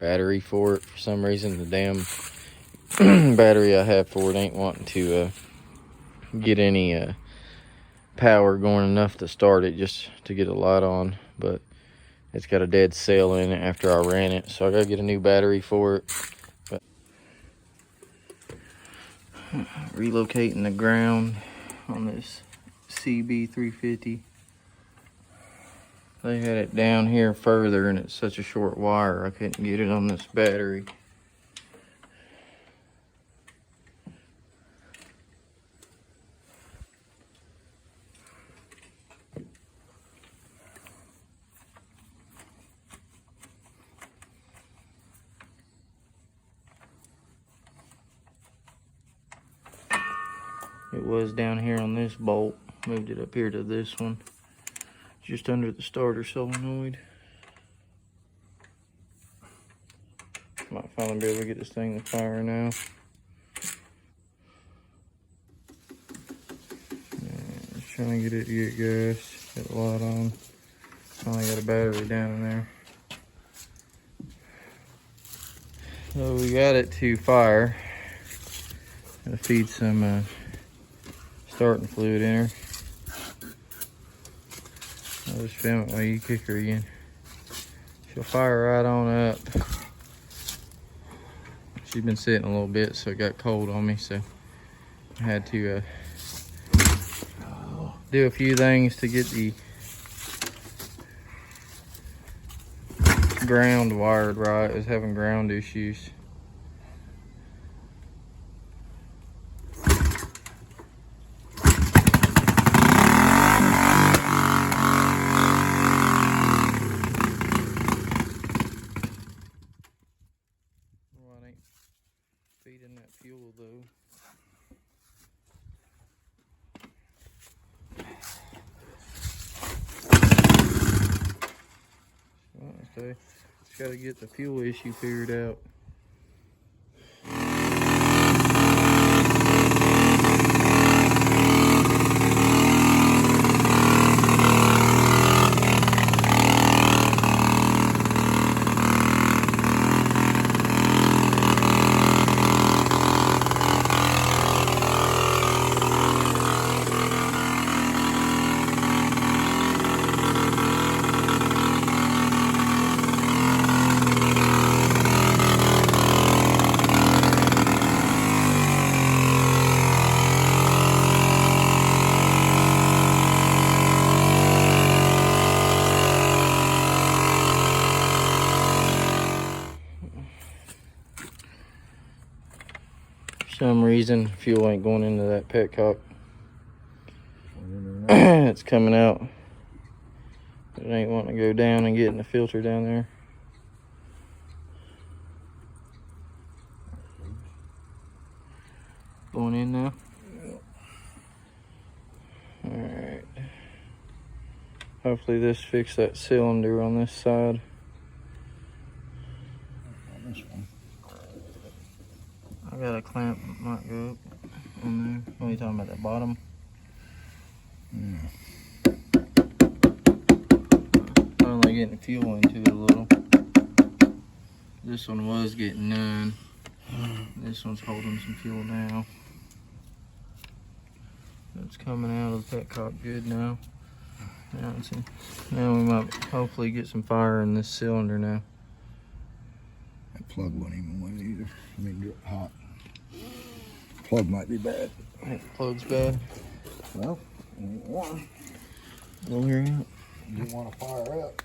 battery for it. For some reason, the damn battery I have for it ain't wanting to get any power going enough to start it, just to get a light on. But it's got a dead cell in it after I ran it, so I gotta get a new battery for it. But relocating the ground on this CB350. They had it down here further, and it's such a short wire I couldn't get it on this battery. It was down here on this bolt. Moved it up here to this one, just under the starter solenoid. Might finally be able to get this thing to fire now. Just trying to get it to get gas, get the light on. Finally got a battery down in there. So we got it to fire. Gotta feed some starting fluid in her. I'll just film it while you kick her again. She'll fire right on up. She's been sitting a little bit, so it got cold on me, so I had to do a few things to get the ground wired right. I was having ground issues. Feeding that fuel though. Okay, just gotta get the fuel issue figured out. For some reason, fuel ain't going into that petcock. It's coming out. It ain't wanting to go down and get in the filter down there. Going in now? Alright. Hopefully this fixed that cylinder on this side. On this one. I got a clamp that might go up on there. What are you talking about, that bottom? Yeah. Finally getting fuel into it a little. This one was getting none. This one's holding some fuel now. It's coming out of the petcock good now. Now we might hopefully get some fire in this cylinder now. That plug wasn't even wet either. I mean, drip hot. Plug might be bad. I think the plug's bad. Well, ain't one. We'll hear you. You want to fire up.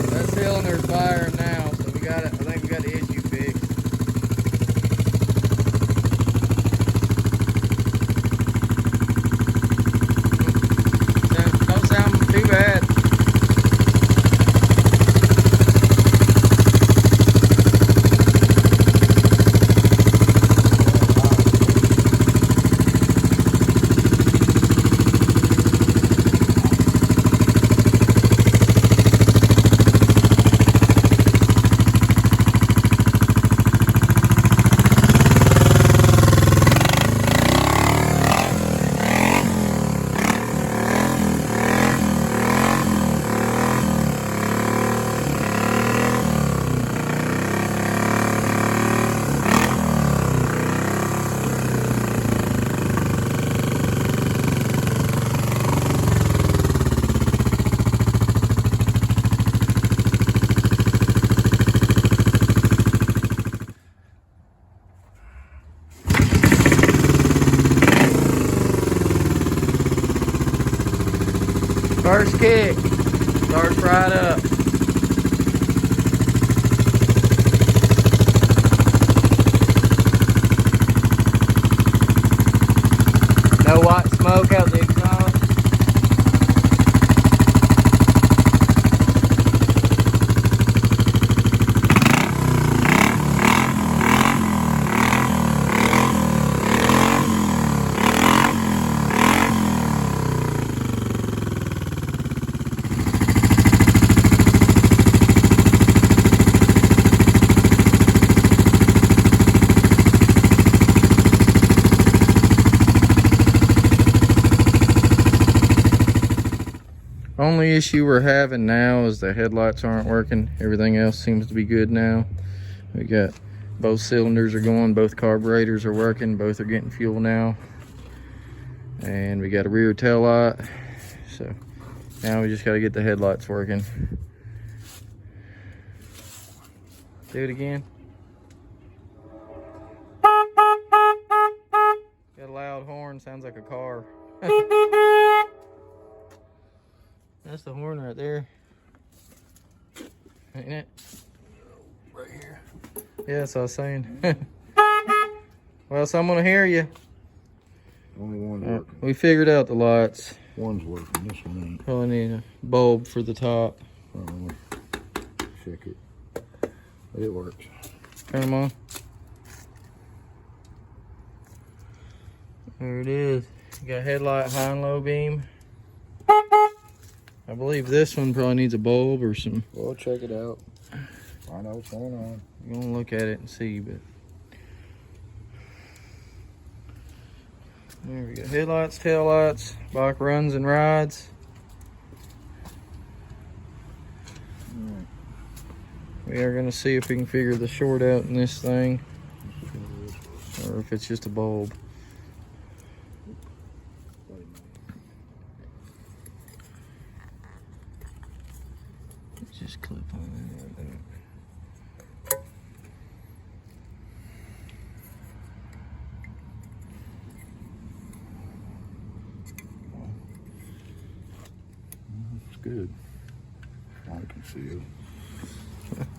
That cylinder's firing now, so we got it. I think we got the issue fixed. Don't sound too bad. First kick. Starts right up. No white smoke out the exhaust. Only issue we're having now is the headlights aren't working. Everything else seems to be good now. We got both cylinders are going, both carburetors are working, both are getting fuel now. And we got a rear tail light. So now we just gotta get the headlights working. Do it again. Got a loud horn, sounds like a car. That's the horn right there. Ain't it? Right here. Yeah, that's what I was saying. Well, someone will hear you. Only one's working. We figured out the lights. One's working, this one ain't. Probably need a bulb for the top. Check it. But it works. Turn them on. There it is. You got headlight, high and low beam. I believe this one probably needs a bulb or some. Well, check it out. Find out what's going on. You want to look at it and see, but there we go. Headlights, tail lights, bike runs and rides. Right. We are going to see if we can figure the short out in this thing, or if it's just a bulb. Just clip on there. It's good. I can see it.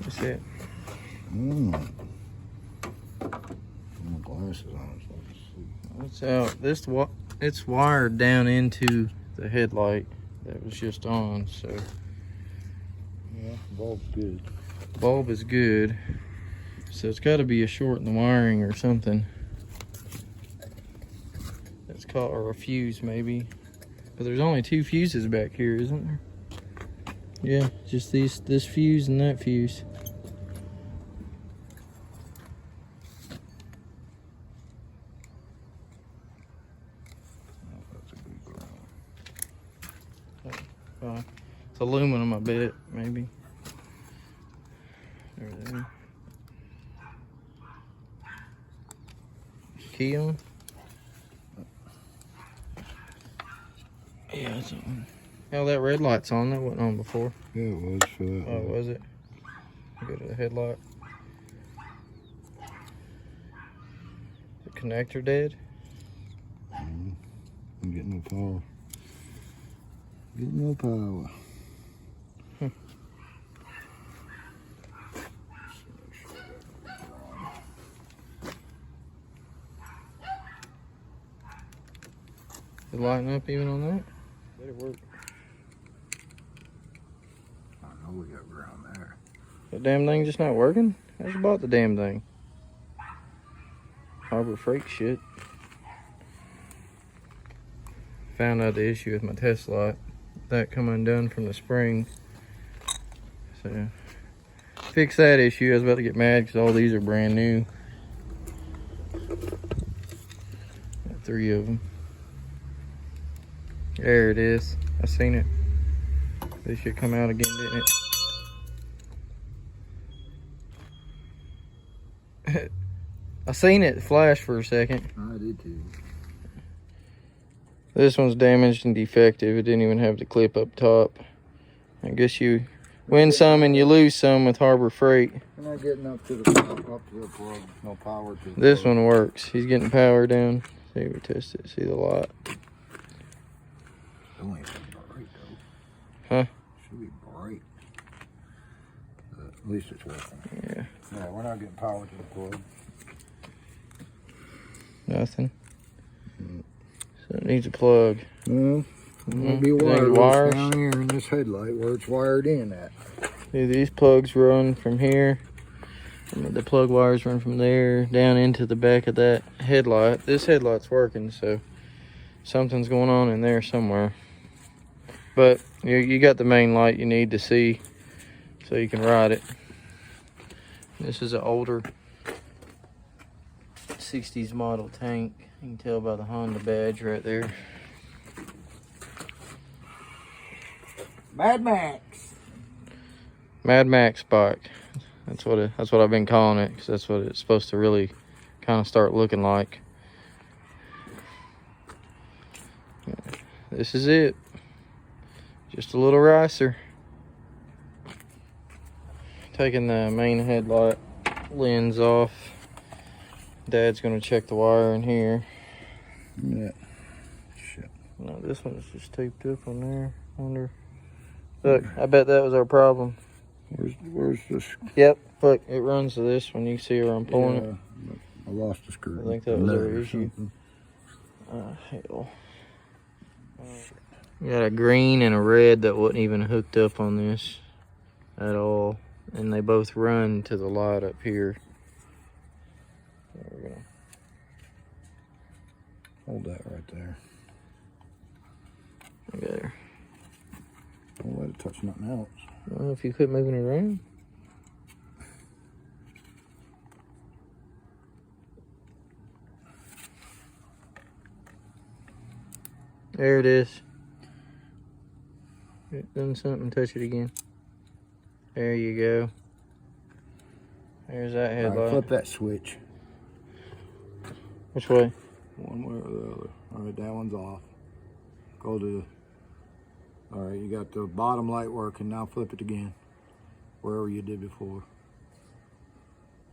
That's it. My glasses on, so I can see. It's out. It's wired down into the headlight that was just on, so. Yeah, bulb's good. Bulb is good, so it's got to be a short in the wiring or something. That's called, or a fuse maybe. But there's only 2 fuses back here, isn't there? Yeah, just this fuse and that fuse. It's aluminum, I bet, maybe. There it is. Key on? Yeah, it's on. Hell, that red light's on. That wasn't on before. Yeah, it was for that. Oh, was it? Go to the headlight. The connector dead? I'm getting no power. Getting no power. Is it lighting up even on that? Better work. I know we got ground there. That damn thing just not working? I just bought the damn thing. Harbor Freight shit. Found out the issue with my test light. That come undone from the spring. So, fix that issue. I was about to get mad because all these are brand new. Got 3 of them. There it is. I seen it. This should come out again, didn't it? I seen it flash for a second. I did too. This one's damaged and defective. It didn't even have the clip up top. I guess you win some and you lose some with Harbor Freight. We're not getting up to the plug. No power to the This plug. one works. He's getting power down. See, we test it. See the light. Don't even right, though. Huh? Should be bright. At least it's working. Yeah. Yeah, we're not getting power to the plug. Nothing. So it needs a plug. Well, it might be wire wires down here in this headlight where it's wired in at. See, these plugs run from here. The plug wires run from there down into the back of that headlight. This headlight's working, so something's going on in there somewhere. But you got the main light you need to see, so you can ride it. This is an older 60s model tank. You can tell by the Honda badge right there. Mad Max. Mad Max bike. That's what I've been calling it, because that's what it's supposed to really kind of start looking like. This is it. Just a little ricer. Taking the main headlight lens off. Dad's gonna check the wire in here. Yeah. Shit. No, this one's just taped up on there. Wonder. Look, I bet that was our problem. Where's this? Yep, look, it runs to this one. You can see where I'm pulling it. I lost the screw. I think that was our issue. Hell. We got a green and a red that wasn't even hooked up on this at all. And they both run to the light up here. There we go. Hold that right there. There. Don't let it touch nothing else. Well, if you quit moving it around. There it is. It done something, touch it again. There you go. There's that headlight. All right, flip that switch. Which way? One way or the other. All right, that one's off. Go to, all right, you got the bottom light working. Now flip it again. Wherever you did before.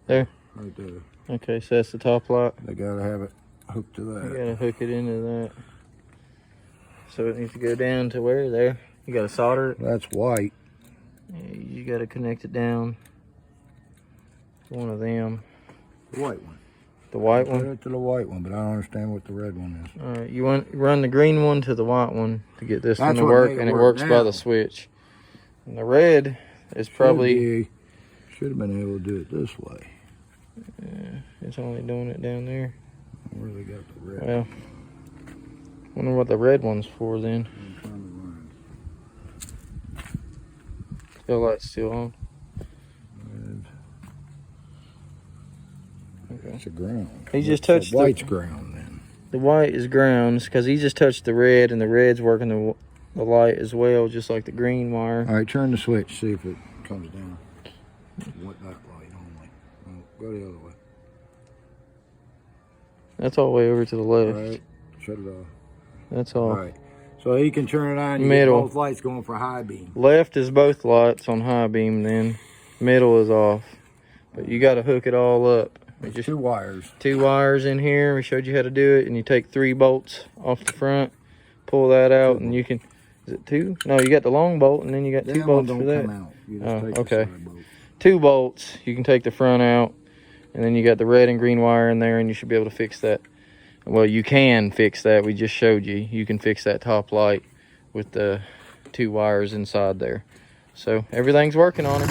There? Right there. Okay, so that's the top light. They gotta have it hooked to You that. gotta hook it into that. So it needs to go down to where? There. You gotta solder it. That's white. Yeah, you gotta connect it down to one of them. The white one. The white Put one? it to the white one, but I don't understand what the red one is. Alright, you run the green one to the white one to get this one That's to what work, make it and it work works by now. the switch. And the red is probably... Should have been able to do it this way. Yeah, it's only doing it down there. Where they got the red? Well, wonder what the red one's for then. I'm trying to learn. Tail light's still on. Red. Okay. It's a ground. He just So touched the- white's ground then. The white is grounds because he just touched the red, and the red's working the light as well, just like the green wire. All right, turn the switch, see if it comes down. What that light only. No, go the other way. That's all the way over to the left. All right, shut it off. That's all. All right, so you can turn it on. You Middle. get both lights going for high beam. Left is both lights on high beam, then middle is off. But you got to hook it all up. There's just 2 wires. 2 wires in here. We showed you how to do it, and you take 3 bolts off the front, pull that out, and you can. Is it 2? No, you got the long bolt, and then you got 2 That bolts one for don't that. come out. You just Oh, take the okay. side bolt. 2 bolts. You can take the front out, and then you got the red and green wire in there, and you should be able to fix that. Well, you can fix that. We just showed you. You can fix that top light with the 2 wires inside there. So everything's working on it.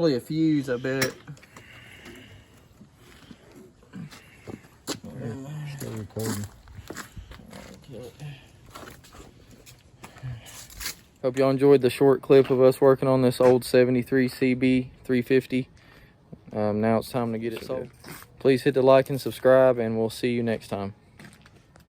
Probably a fuse, I bet. Still recording. Hope y'all enjoyed the short clip of us working on this old 73 CB350. Now it's time to get it sold. Please hit the like and subscribe, and we'll see you next time.